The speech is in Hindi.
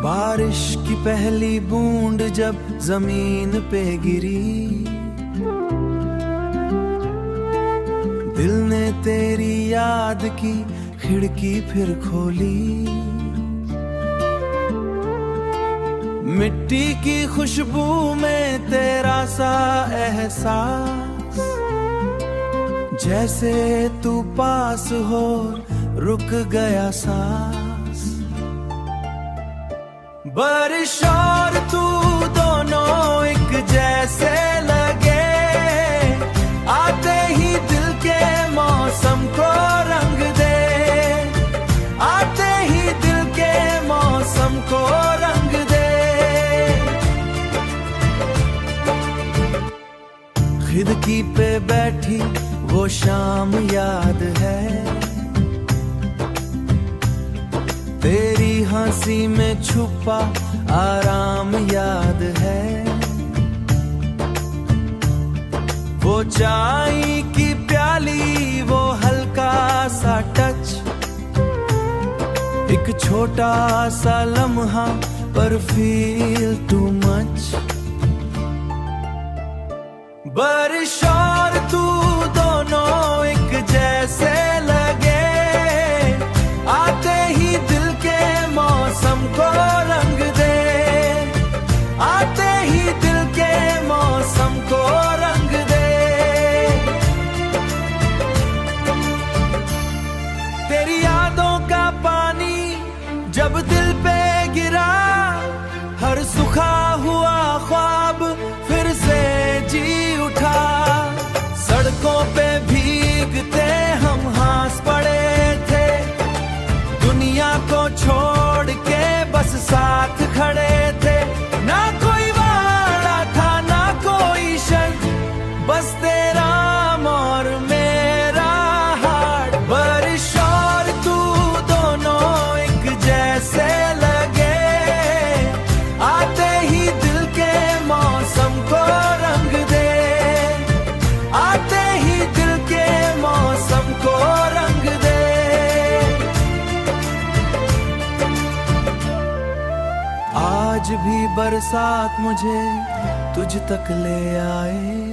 बारिश की पहली बूंद जब जमीन पे गिरी, दिल ने तेरी याद की खिड़की फिर खोली। मिट्टी की खुशबू में तेरा सा एहसास, जैसे तू पास हो रुक गया सांस। बारिश और तू दोनों एक जैसे लगे, आते ही दिल के मौसम को रंग दे, आते ही दिल के मौसम को रंग दे। खिड़की पे बैठी वो शाम याद है, तेरी हंसी में छुपा आराम याद है। वो चाय की प्याली, वो हल्का सा टच, एक छोटा सा लम्हा पर फील टू मच। बारिश और तू दोनों एक जैसे लगे, आते ही दिल के मौसम को रंग दे, आते ही दिल के मौसम को रंग दे। तेरी यादों का पानी जब दिल पे गिरा, हर सुखा हुआ ख्वाब फिर से जी उठा। सड़कों पे भीगते हम हंस पड़े थे, दुनिया को छोड़ के बस साथ खड़े थे। ना कोई वादा था ना कोई शर्त, बस तेरा और मेरा हार्ट। बारिश और तू दोनों एक जैसे लगे, आते ही दिल के मौसम को रंग दे, आते ही दिल के मौसम को रंग दे। आज भी बरसात मुझे तुझ तक ले आए,